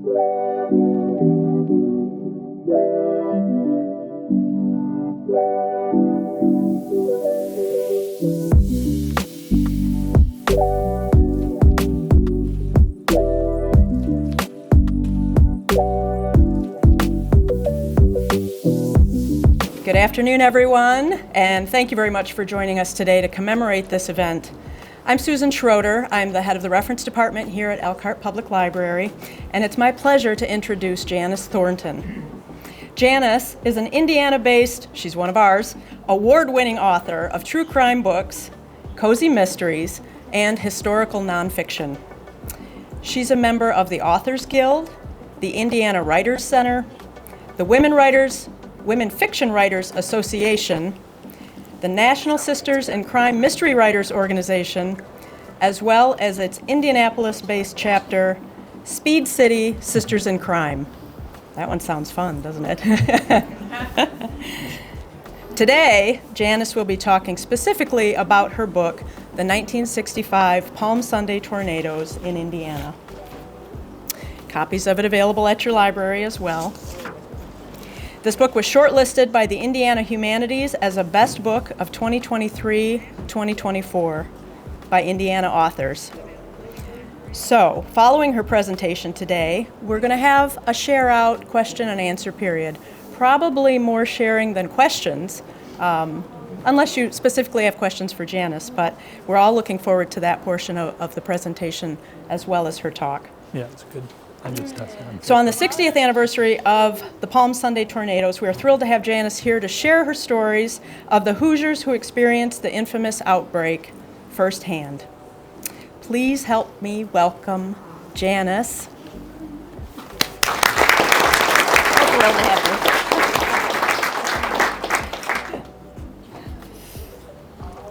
Good afternoon, everyone, and thank you very much for joining us today to commemorate this event. I'm Susan Schroeder. I'm the head of the reference department here at Elkhart Public Library, and it's my pleasure to introduce Janis Thornton. Janis is an Indiana-based, she's one of ours, award-winning author of true crime books, cozy mysteries, and historical nonfiction. She's a member of the Authors Guild, the Indiana Writers Center, the Women Fiction Writers Association, the National Sisters in Crime Mystery Writers Organization, as well as its Indianapolis-based chapter, Speed City Sisters in Crime. That one sounds fun, doesn't it? Today, Janis will be talking specifically about her book, The 1965 Palm Sunday Tornadoes in Indiana. Copies of it available at your library as well. This book was shortlisted by the Indiana Humanities as a best book of 2023-2024 by Indiana authors. So, following her presentation today, we're going to have a share-out question and answer period. Probably more sharing than questions, unless you specifically have questions for Janis, but we're all looking forward to that portion of the presentation as well as her talk. Yeah, it's good. So on the 60th anniversary of the Palm Sunday tornadoes, we are thrilled to have Janis here to share her stories of the Hoosiers who experienced the infamous outbreak firsthand. Please help me welcome Janis. We're thrilled to have you.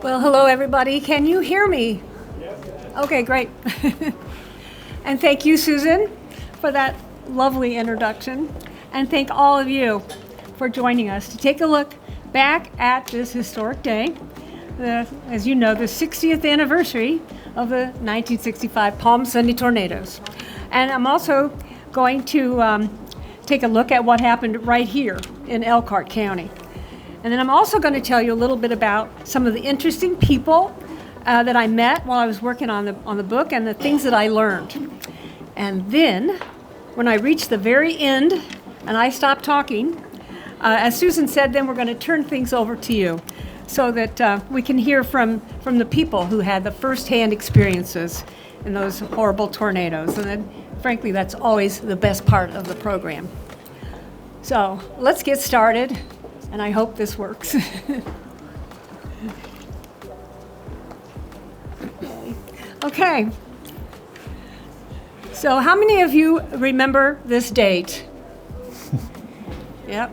Well, hello everybody. Can you hear me? Yes. Okay, great. And thank you, Susan, for that lovely introduction, and thank all of you for joining us to take a look back at this historic day, as you know, the 60th anniversary of the 1965 Palm Sunday tornadoes. And I'm also going to take a look at what happened right here in Elkhart County. And then I'm also going to tell you a little bit about some of the interesting people that I met while I was working on the book and the things that I learned. And then, when I reach the very end and I stop talking, as Susan said, then we're going to turn things over to you so that we can hear from the people who had the first-hand experiences in those horrible tornadoes. And then, frankly, that's always the best part of the program. So let's get started, and I hope this works. Okay. So how many of you remember this date? Yep.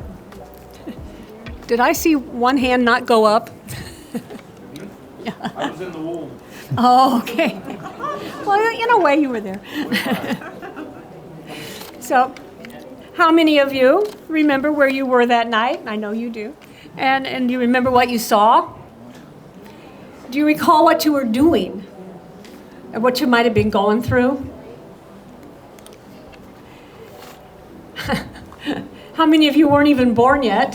Did I see one hand not go up? Yeah. I was in the womb. Oh, okay. Well, in a way you were there. So how many of you remember where you were that night? I know you do. And do you remember what you saw? Do you recall what you were doing? And what you might have been going through? How many of you weren't even born yet?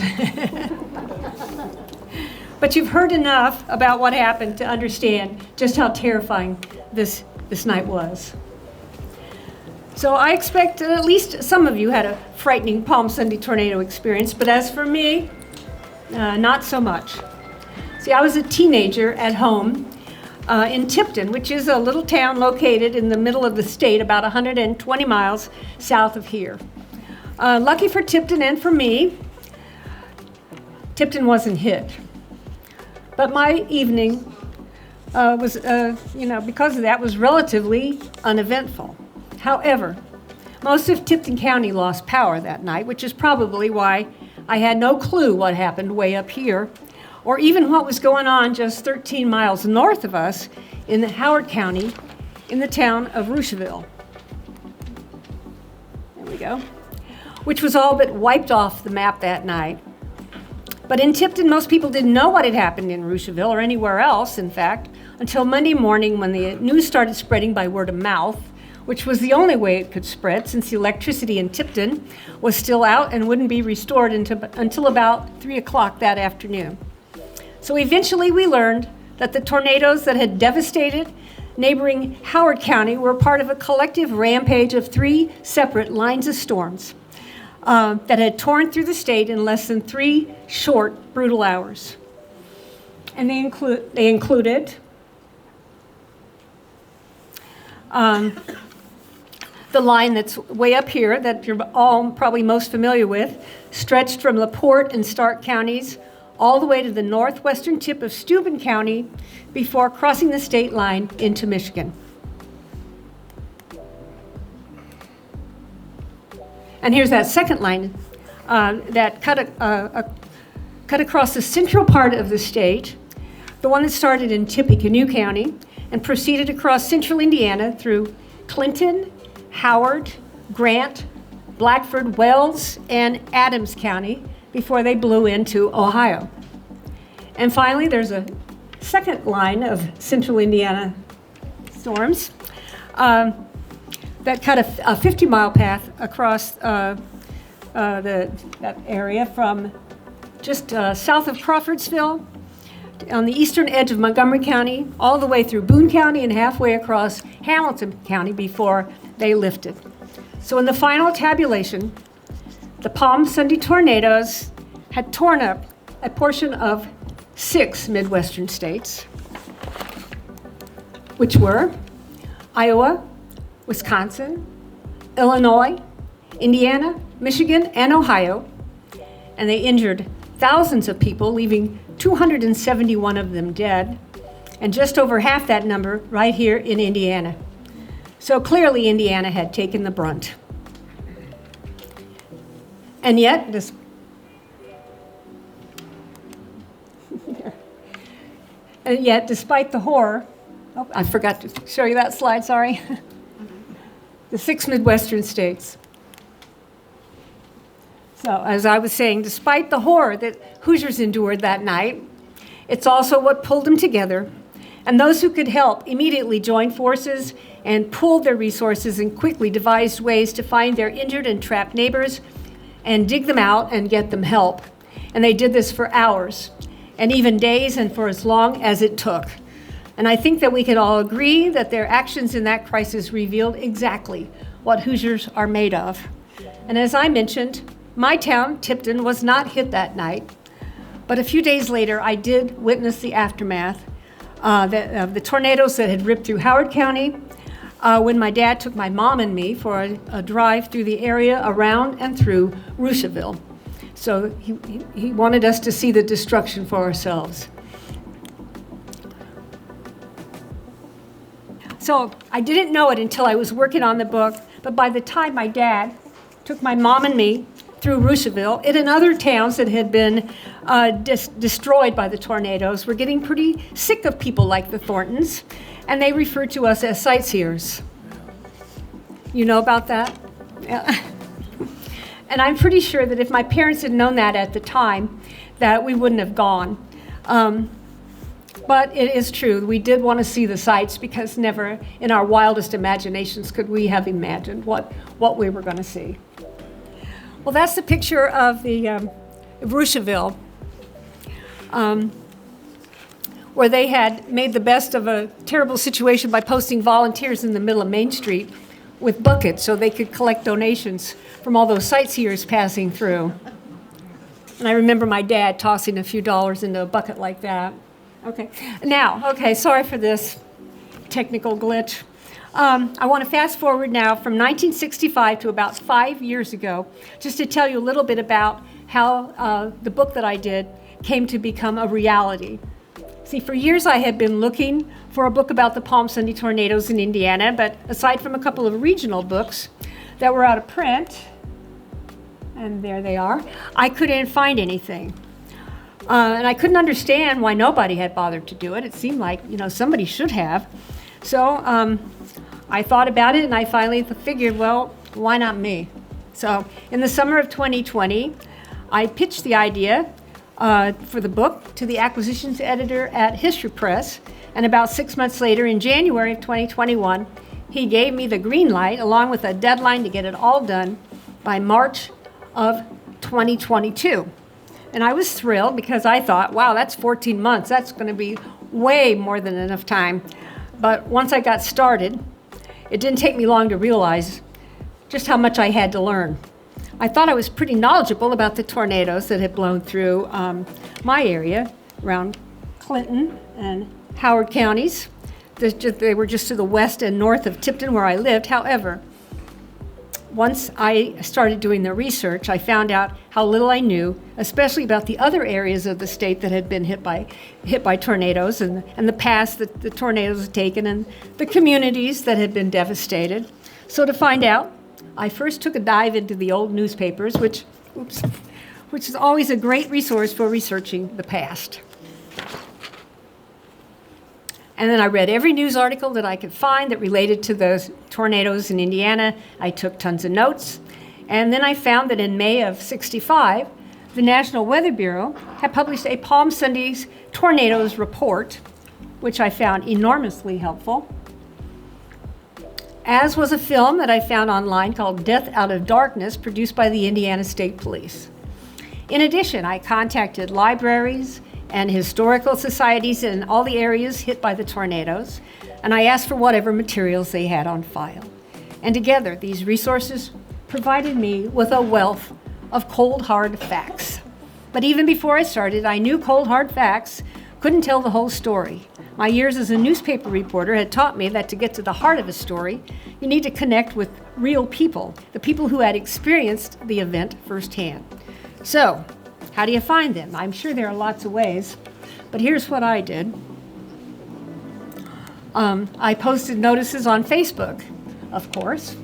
But you've heard enough about what happened to understand just how terrifying this night was. So I expect at least some of you had a frightening Palm Sunday tornado experience, but as for me, not so much. See, I was a teenager at home in Tipton, which is a little town located in the middle of the state, about 120 miles south of here. Lucky for Tipton and for me, Tipton wasn't hit. But my evening was, because of that, was relatively uneventful. However, most of Tipton County lost power that night, which is probably why I had no clue what happened way up here, or even what was going on just 13 miles north of us in Howard County in the town of Roosevelt. There we go. Which was all but wiped off the map that night. But in Tipton, most people didn't know what had happened in Roosevelt or anywhere else, in fact, until Monday morning when the news started spreading by word of mouth, which was the only way it could spread since the electricity in Tipton was still out and wouldn't be restored until about 3 o'clock that afternoon. So eventually we learned that the tornadoes that had devastated neighboring Howard County were part of a collective rampage of 3 separate lines of storms that had torn through the state in less than 3 short, brutal hours. And they included the line that's way up here that you're all probably most familiar with, stretched from LaPorte and Stark counties all the way to the northwestern tip of Steuben County before crossing the state line into Michigan. And here's that second line that cut across the central part of the state, the one that started in Tippecanoe County and proceeded across central Indiana through Clinton, Howard, Grant, Blackford, Wells, and Adams County before they blew into Ohio. And finally, there's a second line of central Indiana storms that cut a 50-mile path across that area from just south of Crawfordsville on the eastern edge of Montgomery County, all the way through Boone County and halfway across Hamilton County before they lifted. So in the final tabulation, the Palm Sunday tornadoes had torn up a portion of 6 Midwestern states, which were Iowa, Wisconsin, Illinois, Indiana, Michigan, and Ohio, and they injured thousands of people, leaving 271 of them dead, and just over half that number right here in Indiana. So clearly Indiana had taken the brunt. And yet, despite the horror, oh, I forgot to show you that slide, sorry. The 6 Midwestern states. So, as I was saying, despite the horror that Hoosiers endured that night, it's also what pulled them together. And those who could help immediately joined forces and pooled their resources and quickly devised ways to find their injured and trapped neighbors and dig them out and get them help. And they did this for hours and even days and for as long as it took. And I think that we could all agree that their actions in that crisis revealed exactly what Hoosiers are made of. And as I mentioned, my town, Tipton, was not hit that night. But a few days later, I did witness the aftermath of the tornadoes that had ripped through Howard County when my dad took my mom and me for a drive through the area around and through Roosevelt. So he wanted us to see the destruction for ourselves. So I didn't know it until I was working on the book, but by the time my dad took my mom and me through Roosevelt, it and other towns that had been destroyed by the tornadoes were getting pretty sick of people like the Thorntons, and they referred to us as sightseers. You know about that? Yeah. And I'm pretty sure that if my parents had known that at the time, that we wouldn't have gone. But it is true, we did want to see the sights because never in our wildest imaginations could we have imagined what we were going to see. Well, that's the picture of the Roosevelt, where they had made the best of a terrible situation by posting volunteers in the middle of Main Street with buckets so they could collect donations from all those sightseers passing through. And I remember my dad tossing a few dollars into a bucket like that. Okay, sorry for this technical glitch. I want to fast forward now from 1965 to about 5 years ago, just to tell you a little bit about how the book that I did came to become a reality. See, for years I had been looking for a book about the Palm Sunday tornadoes in Indiana, but aside from a couple of regional books that were out of print, and there they are, I couldn't find anything. And I couldn't understand why nobody had bothered to do it. It seemed like, somebody should have. So I thought about it, and I finally figured, well, why not me? So in the summer of 2020, I pitched the idea for the book to the acquisitions editor at History Press, and about 6 months later, in January of 2021, he gave me the green light along with a deadline to get it all done by March of 2022. And I was thrilled because I thought, wow, that's 14 months. That's going to be way more than enough time. But once I got started, it didn't take me long to realize just how much I had to learn. I thought I was pretty knowledgeable about the tornadoes that had blown through my area around Clinton and Howard counties. They were just to the west and north of Tipton where I lived. However, once I started doing the research, I found out how little I knew, especially about the other areas of the state that had been hit by tornadoes and the paths that the tornadoes had taken and the communities that had been devastated. So to find out, I first took a dive into the old newspapers, which is always a great resource for researching the past. And then I read every news article that I could find that related to those tornadoes in Indiana. I took tons of notes. And then I found that in May of '65, the National Weather Bureau had published a Palm Sunday's tornadoes report, which I found enormously helpful, as was a film that I found online called Death Out of Darkness, produced by the Indiana State Police. In addition, I contacted libraries and historical societies in all the areas hit by the tornadoes, and I asked for whatever materials they had on file. And together, these resources provided me with a wealth of cold, hard facts. But even before I started, I knew cold, hard facts couldn't tell the whole story. My years as a newspaper reporter had taught me that to get to the heart of a story, you need to connect with real people, the people who had experienced the event firsthand. So, how do you find them? I'm sure there are lots of ways, but here's what I did. I posted notices on Facebook, of course,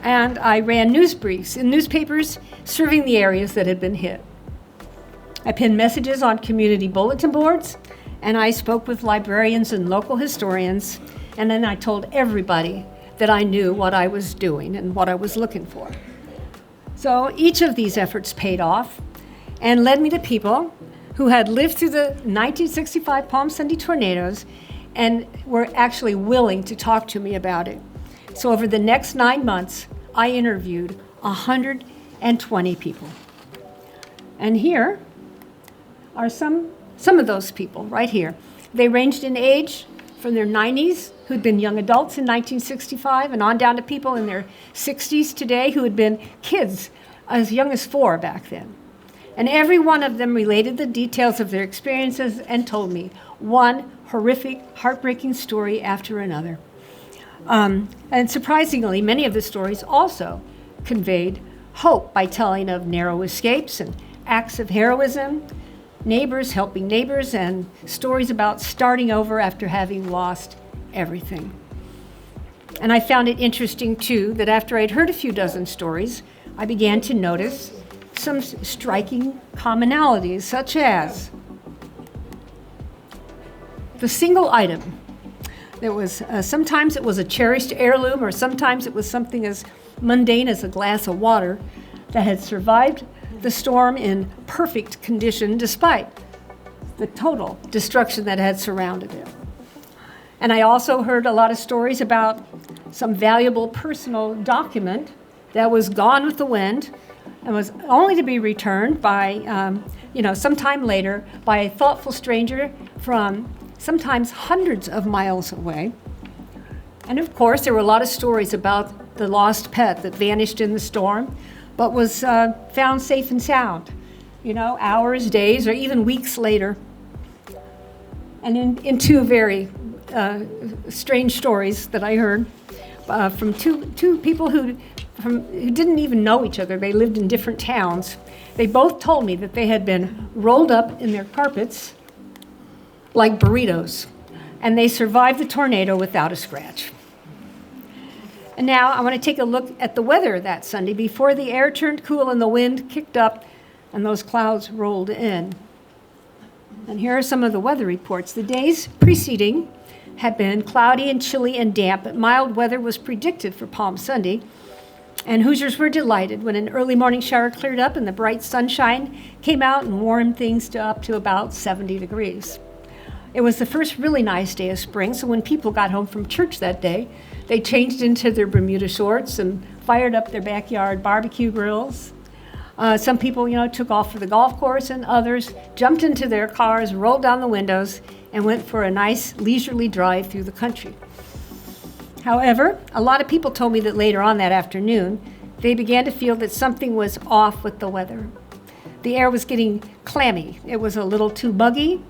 and I ran news briefs in newspapers serving the areas that had been hit. I pinned messages on community bulletin boards, and I spoke with librarians and local historians, and then I told everybody that I knew what I was doing and what I was looking for. So each of these efforts paid off and led me to people who had lived through the 1965 Palm Sunday tornadoes and were actually willing to talk to me about it. So over the next 9 months, I interviewed 120 people. And here are some of those people right here. They ranged in age from their 90s, who'd been young adults in 1965, and on down to people in their 60s today who had been kids as young as 4 back then. And every one of them related the details of their experiences and told me one horrific, heartbreaking story after another. And surprisingly, many of the stories also conveyed hope by telling of narrow escapes and acts of heroism, neighbors helping neighbors, and stories about starting over after having lost everything. And I found it interesting, too, that after I'd heard a few dozen stories, I began to notice some striking commonalities, such as the single item. There was sometimes it was a cherished heirloom, or sometimes it was something as mundane as a glass of water that had survived the storm in perfect condition despite the total destruction that had surrounded it. And I also heard a lot of stories about some valuable personal document that was gone with the wind and was only to be returned by, sometime later by a thoughtful stranger from sometimes hundreds of miles away. And of course, there were a lot of stories about the lost pet that vanished in the storm, but was found safe and sound, hours, days, or even weeks later. And in two very strange stories that I heard from two people who didn't even know each other. They lived in different towns. They both told me that they had been rolled up in their carpets like burritos, and they survived the tornado without a scratch. And now I want to take a look at the weather that Sunday before the air turned cool and the wind kicked up and those clouds rolled in. And here are some of the weather reports. The days preceding had been cloudy and chilly and damp, but mild weather was predicted for Palm Sunday. And Hoosiers were delighted when an early morning shower cleared up and the bright sunshine came out and warmed things up to about 70 degrees. It was the first really nice day of spring, so when people got home from church that day, they changed into their Bermuda shorts and fired up their backyard barbecue grills. Some people, took off for the golf course, and others jumped into their cars, rolled down the windows, and went for a nice leisurely drive through the country. However, a lot of people told me that later on that afternoon, they began to feel that something was off with the weather. The air was getting clammy. It was a little too muggy,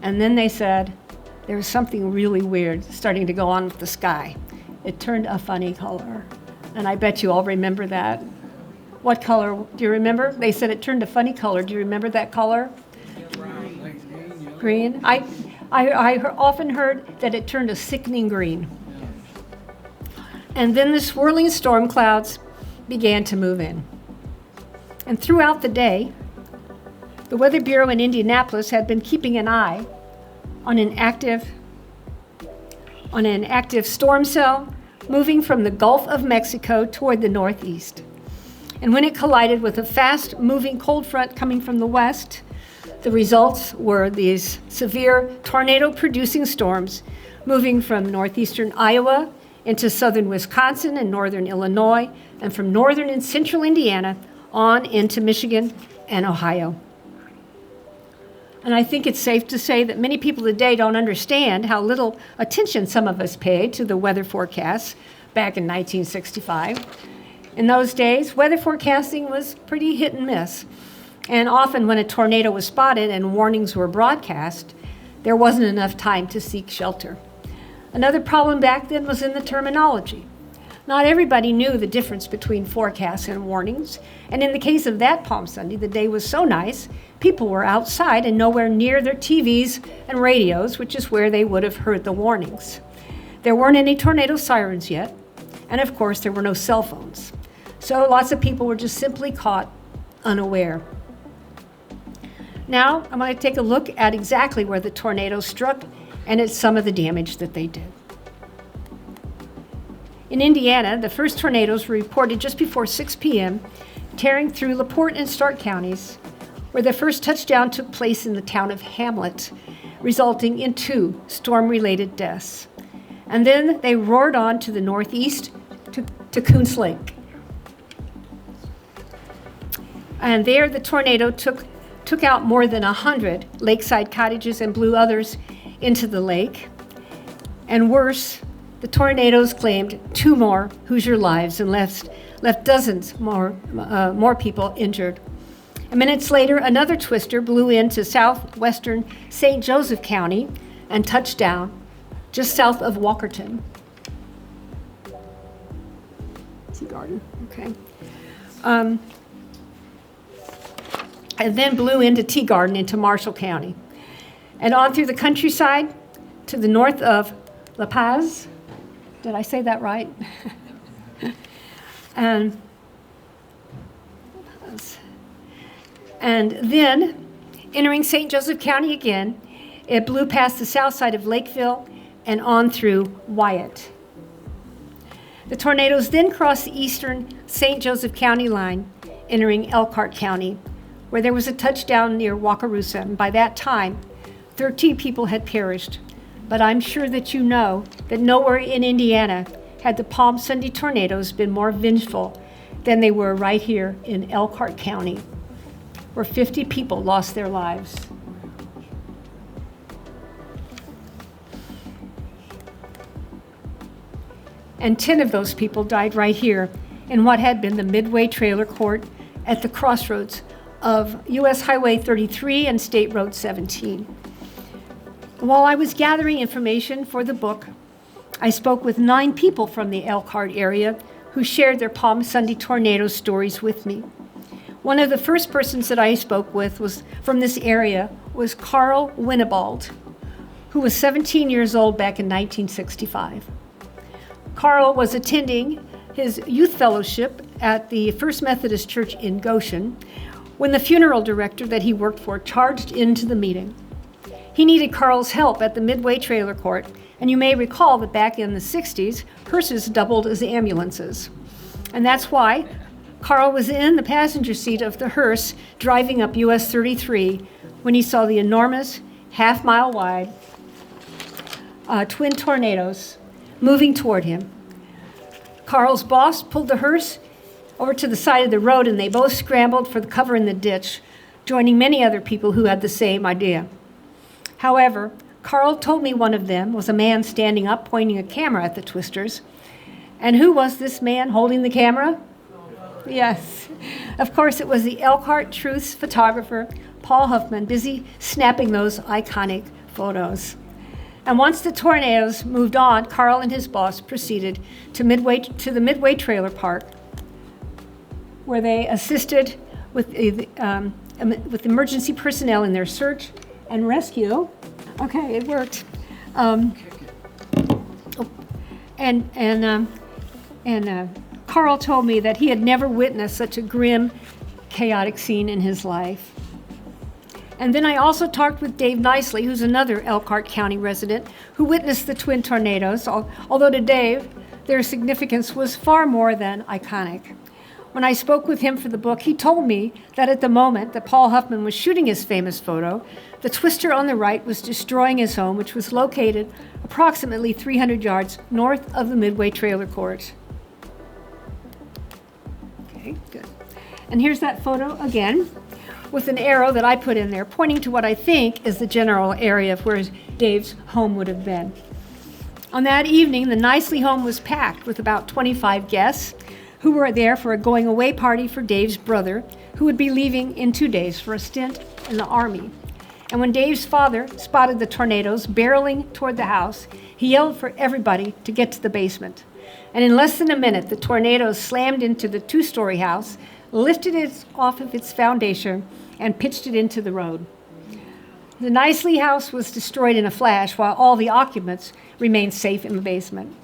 and then they said there was something really weird starting to go on with the sky. It turned a funny color, and I bet you all remember that. What color? Do you remember? They said it turned a funny color. Do you remember that color? Green. I often heard that it turned a sickening green. And then the swirling storm clouds began to move in. And throughout the day, the Weather Bureau in Indianapolis had been keeping an eye on an active storm cell moving from the Gulf of Mexico toward the northeast. And when it collided with a fast-moving cold front coming from the west, the results were these severe tornado-producing storms moving from northeastern Iowa into southern Wisconsin and northern Illinois, and from northern and central Indiana on into Michigan and Ohio. And I think it's safe to say that many people today don't understand how little attention some of us paid to the weather forecasts back in 1965. In those days, weather forecasting was pretty hit and miss. And often when a tornado was spotted and warnings were broadcast, there wasn't enough time to seek shelter. Another problem back then was in the terminology. Not everybody knew the difference between forecasts and warnings. And in the case of that Palm Sunday, the day was so nice, people were outside and nowhere near their TVs and radios, which is where they would have heard the warnings. There weren't any tornado sirens yet, and of course there were no cell phones. So lots of people were just simply caught unaware. Now I'm going to take a look at exactly where the tornado struck and at some of the damage that they did. In Indiana, the first tornadoes were reported just before 6 p.m., tearing through LaPorte and Stark counties, where the first touchdown took place in the town of Hamlet, resulting in 2 storm-related deaths. And then they roared on to the northeast to Coons Lake. And there the tornado took out more than 100 lakeside cottages and blew others into the lake. And worse, the tornadoes claimed 2 more Hoosier lives and left dozens more people injured. And minutes later, another twister blew into southwestern St. Joseph County and touched down just south of Walkerton. Tea Garden, okay. And then blew into Tea Garden into Marshall County. And on through the countryside to the north of La Paz. Did I say that right? And then, entering St. Joseph County again, it blew past the south side of Lakeville and on through Wyatt. The tornadoes then crossed the eastern St. Joseph County line, entering Elkhart County, where there was a touchdown near Wakarusa. And by that time, 13 people had perished. But I'm sure that you know that nowhere in Indiana had the Palm Sunday tornadoes been more vengeful than they were right here in Elkhart County, where 50 people lost their lives. And 10 of those people died right here in what had been the Midway Trailer Court at the crossroads of U.S. Highway 33 and State Road 17. While I was gathering information for the book, I spoke with 9 people from the Elkhart area who shared their Palm Sunday tornado stories with me. One of the first persons that I spoke with was from this area was Carl Winnebald, who was 17 years old back in 1965. Carl was attending his youth fellowship at the First Methodist Church in Goshen when the funeral director that he worked for charged into the meeting. He needed Carl's help at the Midway Trailer Court, and you may recall that back in the 60s, hearses doubled as ambulances. And that's why Carl was in the passenger seat of the hearse driving up US 33 when he saw the enormous, half-mile wide, twin tornadoes moving toward him. Carl's boss pulled the hearse over to the side of the road, and they both scrambled for the cover in the ditch, joining many other people who had the same idea. However, Carl told me one of them was a man standing up pointing a camera at the twisters. And who was this man holding the camera? Yes, of course it was the Elkhart Truth's photographer, Paul Huffman, busy snapping those iconic photos. And once the tornadoes moved on, Carl and his boss proceeded to the Midway Trailer Park, where they assisted with emergency personnel in their search and rescue. Okay, it worked. Carl told me that he had never witnessed such a grim, chaotic scene in his life. And then I also talked with Dave Nicely, who's another Elkhart County resident, who witnessed the twin tornadoes, although to Dave, their significance was far more than iconic. When I spoke with him for the book, he told me that at the moment that Paul Huffman was shooting his famous photo, the twister on the right was destroying his home, which was located approximately 300 yards north of the Midway Trailer Court. Okay, good. And here's that photo again, with an arrow that I put in there, pointing to what I think is the general area of where Dave's home would have been. On that evening, the Nicely home was packed with about 25 guests who were there for a going-away party for Dave's brother, who would be leaving in 2 days for a stint in the Army. And when Dave's father spotted the tornadoes barreling toward the house, he yelled for everybody to get to the basement. And in less than a minute, the tornadoes slammed into the 2-story house, lifted it off of its foundation, and pitched it into the road. The Nicely house was destroyed in a flash, while all the occupants remained safe in the basement.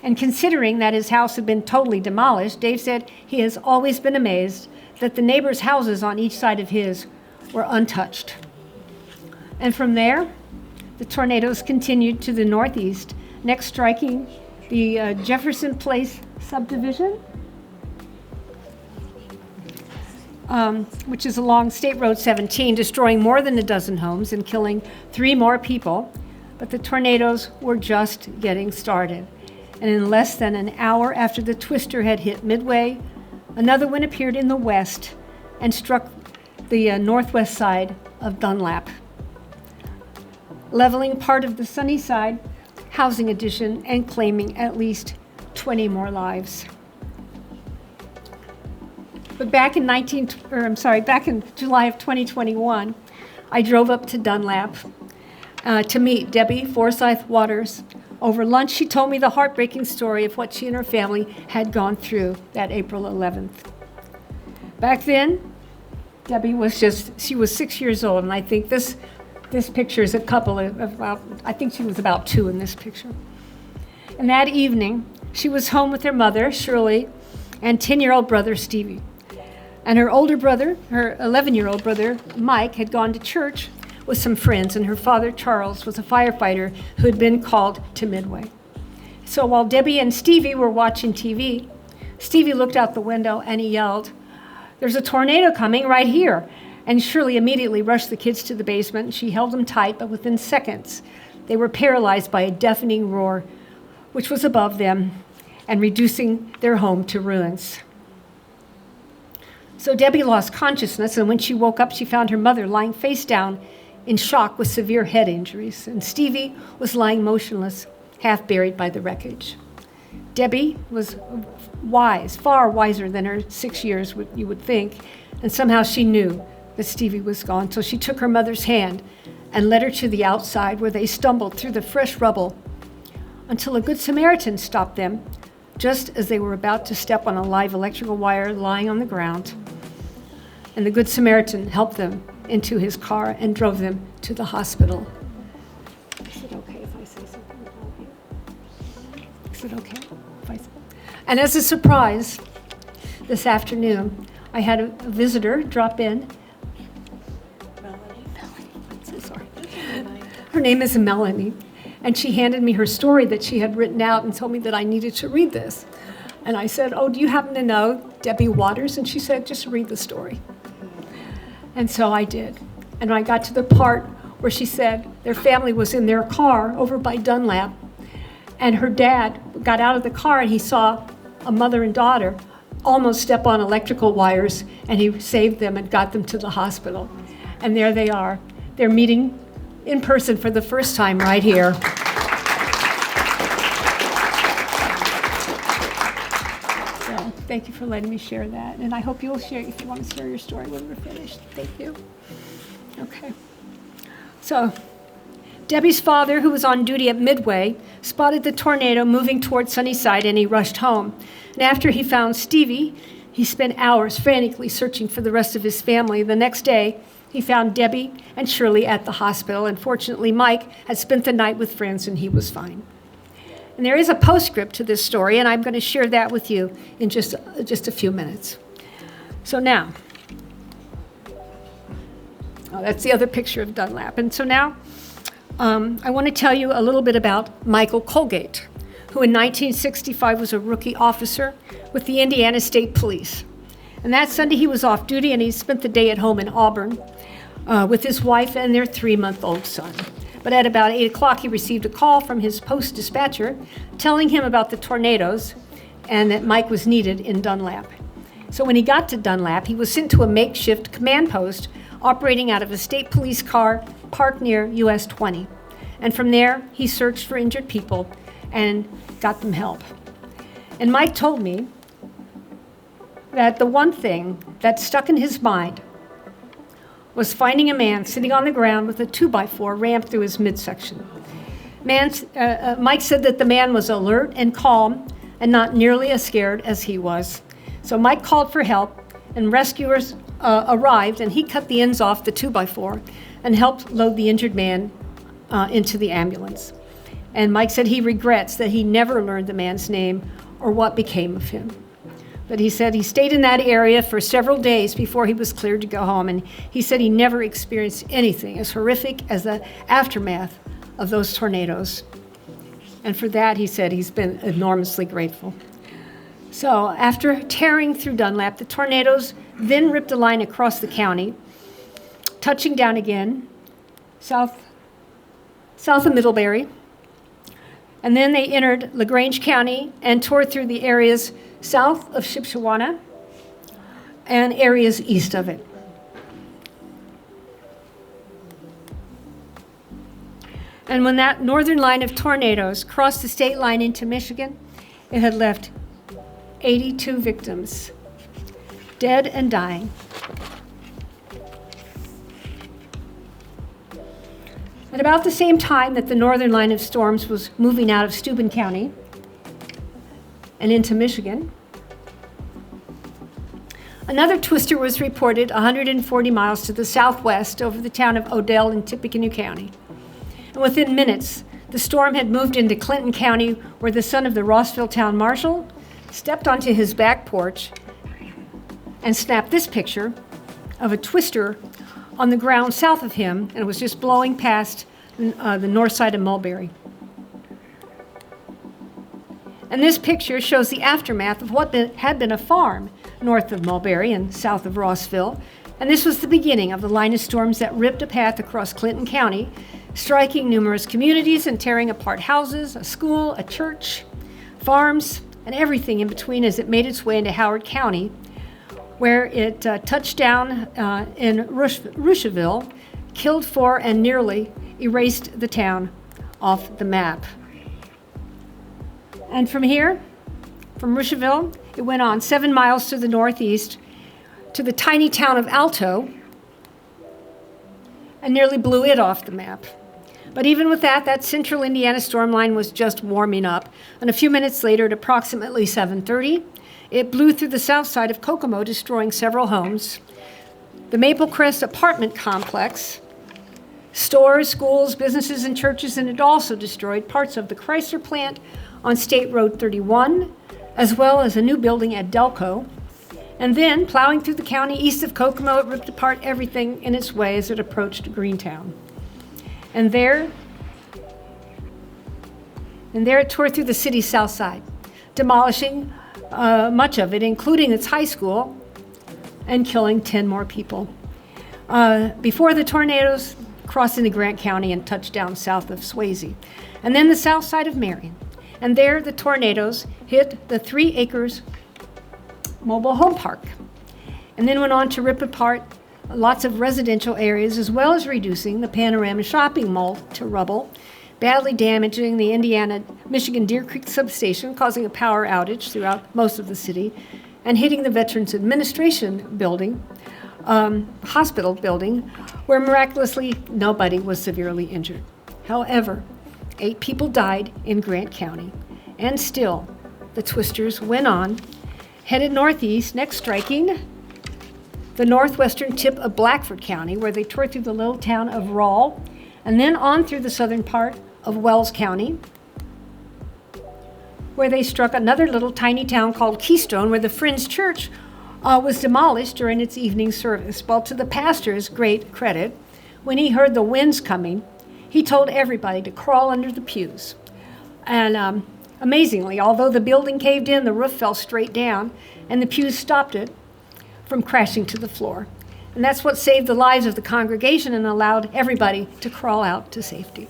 And considering that his house had been totally demolished, Dave said he has always been amazed that the neighbors' houses on each side of his were untouched. And from there, the tornadoes continued to the northeast, next striking the Jefferson Place subdivision, which is along State Road 17, destroying more than a dozen homes and killing 3 more people. But the tornadoes were just getting started. And in less than an hour after the twister had hit Midway, another one appeared in the west and struck the northwest side of Dunlap, leveling part of the Sunnyside housing addition and claiming at least 20 more lives. But back in July of 2021, I drove up to Dunlap to meet Debbie Forsyth Waters. Over lunch, she told me the heartbreaking story of what she and her family had gone through that April 11th. Back then, Debbie was 6 years old, and I think this picture is a couple of, I think she was about 2 in this picture. And that evening, she was home with her mother, Shirley, and 10-year-old brother, Stevie. And her older brother, her 11-year-old brother, Mike, had gone to church with some friends, and her father, Charles, was a firefighter who had been called to Midway. So while Debbie and Stevie were watching TV, Stevie looked out the window and he yelled, "There's a tornado coming right here." And Shirley immediately rushed the kids to the basement, and she held them tight, but within seconds, they were paralyzed by a deafening roar, which was above them and reducing their home to ruins. So Debbie lost consciousness, and when she woke up, she found her mother lying face down in shock with severe head injuries, and Stevie was lying motionless, half buried by the wreckage. Debbie was wise, far wiser than her 6 years, you would think, and somehow she knew that Stevie was gone, so she took her mother's hand and led her to the outside, where they stumbled through the fresh rubble until a Good Samaritan stopped them just as they were about to step on a live electrical wire lying on the ground. And the Good Samaritan helped them into his car and drove them to the hospital. Is it okay if I say something about you? Is it okay if I say? And as a surprise, this afternoon, I had a visitor drop in. Melanie. I'm so sorry. Her name is Melanie, and she handed me her story that she had written out and told me that I needed to read this. And I said, "Oh, do you happen to know Debbie Waters?" And she said, "Just read the story." And so I did. And when I got to the part where she said their family was in their car over by Dunlap, and her dad got out of the car and he saw a mother and daughter almost step on electrical wires, and he saved them and got them to the hospital. And there they are. They're meeting in person for the first time right here. So thank you for letting me share that. And I hope you'll share, if you want to share your story when we're finished. Thank you. Okay. So Debbie's father, who was on duty at Midway, spotted the tornado moving toward Sunnyside, and he rushed home. And after he found Stevie, he spent hours frantically searching for the rest of his family. The next day, he found Debbie and Shirley at the hospital, and fortunately, Mike had spent the night with friends, and he was fine. And there is a postscript to this story, and I'm going to share that with you in just a few minutes. So now, that's the other picture of Dunlap. And so now, I want to tell you a little bit about Michael Colgate, who in 1965 was a rookie officer with the Indiana State Police. And that Sunday he was off duty, and he spent the day at home in Auburn with his wife and their 3-month-old son. But at about 8 o'clock, he received a call from his post dispatcher telling him about the tornadoes and that Mike was needed in Dunlap. So when he got to Dunlap, he was sent to a makeshift command post operating out of a state police car parked near US 20. And from there, he searched for injured people and got them help. And Mike told me that the one thing that stuck in his mind was finding a man sitting on the ground with a 2x4 rammed through his midsection. Mike said that the man was alert and calm and not nearly as scared as he was. So Mike called for help, and rescuers arrived, and he cut the ends off the 2x4 and helped load the injured man into the ambulance. And Mike said he regrets that he never learned the man's name or what became of him. But he said he stayed in that area for several days before he was cleared to go home, and he said he never experienced anything as horrific as the aftermath of those tornadoes. And for that, he said he's been enormously grateful. So after tearing through Dunlap, the tornadoes then ripped a line across the county, touching down again south of Middlebury. And then they entered LaGrange County and tore through the areas south of Shipshewana and areas east of it. And when that northern line of tornadoes crossed the state line into Michigan, it had left 82 victims, dead and dying. At about the same time that the northern line of storms was moving out of Steuben County and into Michigan, another twister was reported 140 miles to the southwest over the town of Odell in Tippecanoe County. And within minutes, the storm had moved into Clinton County, where the son of the Rossville town marshal stepped onto his back porch and snapped this picture of a twister on the ground south of him, and it was just blowing past the north side of Mulberry. And this picture shows the aftermath of what had been a farm north of Mulberry and south of Rossville. And this was the beginning of the line of storms that ripped a path across Clinton County, striking numerous communities and tearing apart houses, a school, a church, farms, and everything in between as it made its way into Howard County, where it touched down in Rushville, killed 4, and nearly erased the town off the map. And from here, from Rushville, it went on 7 miles to the northeast to the tiny town of Alto and nearly blew it off the map. But even with that central Indiana storm line was just warming up. And a few minutes later, at approximately 7:30, it blew through the south side of Kokomo, destroying several homes. The Maple Crest apartment complex, stores, schools, businesses, and churches, and it also destroyed parts of the Chrysler plant on State Road 31, as well as a new building at Delco. And then, plowing through the county east of Kokomo, it ripped apart everything in its way as it approached Greentown. And there it tore through the city's south side, demolishing much of it, including its high school, and killing 10 more people. Before the tornadoes cross into Grant County and touch down south of Swayze. And then the south side of Marion. And there the tornadoes hit the 3 acres mobile home park. And then went on to rip apart lots of residential areas, as well as reducing the Panorama shopping mall to rubble, badly damaging the Michigan Deer Creek substation, causing a power outage throughout most of the city, and hitting the Veterans Administration building, hospital building, where miraculously nobody was severely injured. However, 8 people died in Grant County, and still the twisters went on, headed northeast, next striking the northwestern tip of Blackford County, where they tore through the little town of Rawle, and then on through the southern part of Wells County, where they struck another little tiny town called Keystone, where the Friends Church was demolished during its evening service. Well, to the pastor's great credit, when he heard the winds coming, he told everybody to crawl under the pews. And amazingly, although the building caved in, the roof fell straight down, and the pews stopped it from crashing to the floor. And that's what saved the lives of the congregation and allowed everybody to crawl out to safety.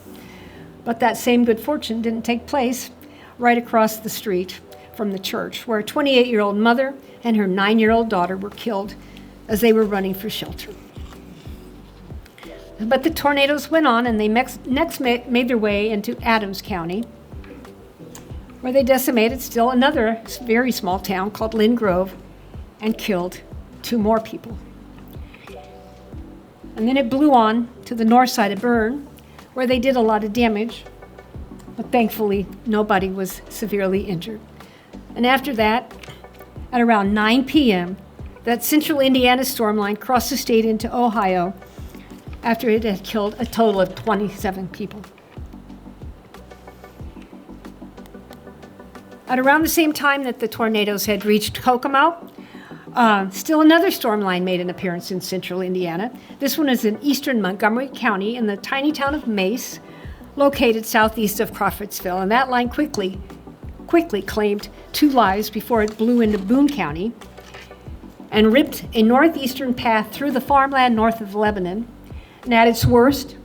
But that same good fortune didn't take place right across the street from the church, where a 28-year-old mother and her 9-year-old daughter were killed as they were running for shelter. But the tornadoes went on, and they next made their way into Adams County, where they decimated still another very small town called Lynn Grove and killed 2 more people. And then it blew on to the north side of Bern, where they did a lot of damage, but thankfully nobody was severely injured. And after that, at around 9 p.m., that central Indiana storm line crossed the state into Ohio after it had killed a total of 27 people. At around the same time that the tornadoes had reached Kokomo, still another storm line made an appearance in central Indiana. This one is in eastern Montgomery County in the tiny town of Mace, located southeast of Crawfordsville. And that line quickly claimed 2 lives before it blew into Boone County and ripped a northeastern path through the farmland north of Lebanon. And at its worst,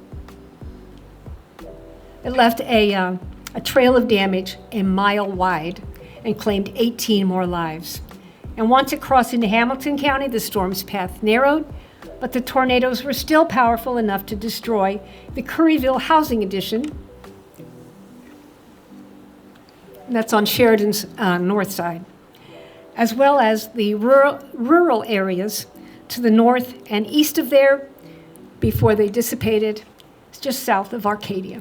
it left a trail of damage a mile wide and claimed 18 more lives. And once it crossed into Hamilton County, the storm's path narrowed, but the tornadoes were still powerful enough to destroy the Curryville housing addition. That's on Sheridan's north side, as well as the rural areas to the north and east of there before they dissipated just south of Arcadia.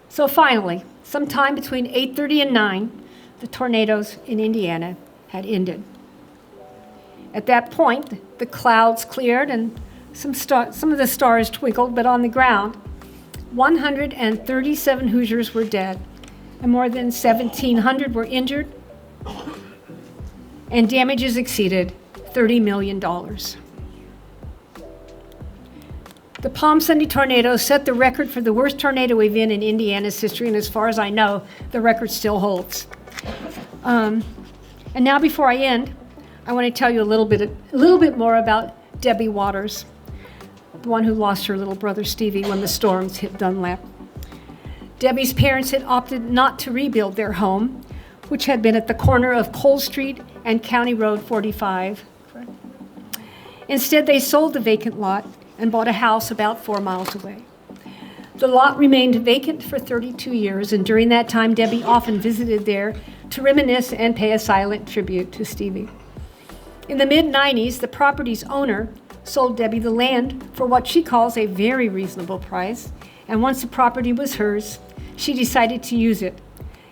So finally, sometime between 8:30 and 9, the tornadoes in Indiana had ended. At that point, the clouds cleared and some of the stars twinkled, but on the ground, 137 Hoosiers were dead, and more than 1,700 were injured, and damages exceeded $30 million. The Palm Sunday tornado set the record for the worst tornado event in Indiana's history, and as far as I know, the record still holds. And now before I end, I want to tell you a little bit more about Debbie Waters, the one who lost her little brother Stevie when the storms hit Dunlap. Debbie's parents had opted not to rebuild their home, which had been at the corner of Cole Street and County Road 45. Instead, they sold the vacant lot and bought a house about 4 miles away. The lot remained vacant for 32 years, and during that time, Debbie often visited there to reminisce and pay a silent tribute to Stevie. In the mid-90s, the property's owner sold Debbie the land for what she calls a very reasonable price, and once the property was hers, she decided to use it,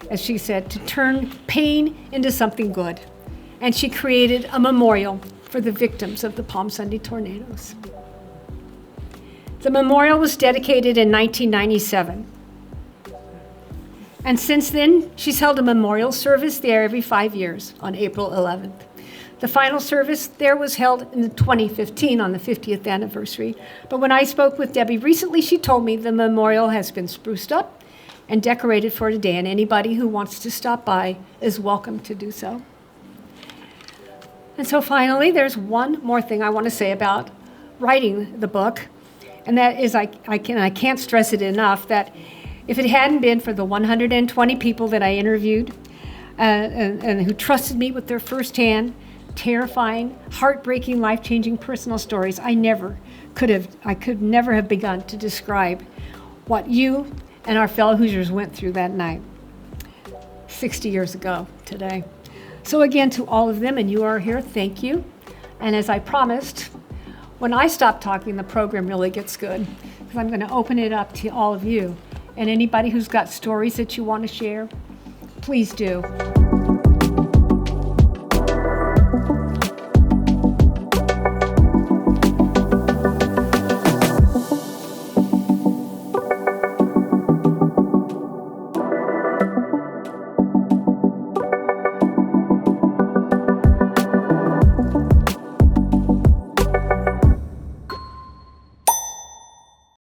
as she said, to turn pain into something good, and she created a memorial for the victims of the Palm Sunday tornadoes. The memorial was dedicated in 1997. And since then, she's held a memorial service there every 5 years on April 11th. The final service there was held in 2015 on the 50th anniversary. But when I spoke with Debbie recently, she told me the memorial has been spruced up and decorated for today, and anybody who wants to stop by is welcome to do so. And so finally, there's one more thing I want to say about writing the book, and that is I can't stress it enough that if it hadn't been for the 120 people that I interviewed and who trusted me with their firsthand, terrifying, heartbreaking, life-changing personal stories, I could never have begun to describe what you and our fellow Hoosiers went through that night 60 years ago today. So again, to all of them, and you are here, thank you. And as I promised, when I stop talking, the program really gets good, because I'm going to open it up to all of you. And anybody who's got stories that you want to share, please do.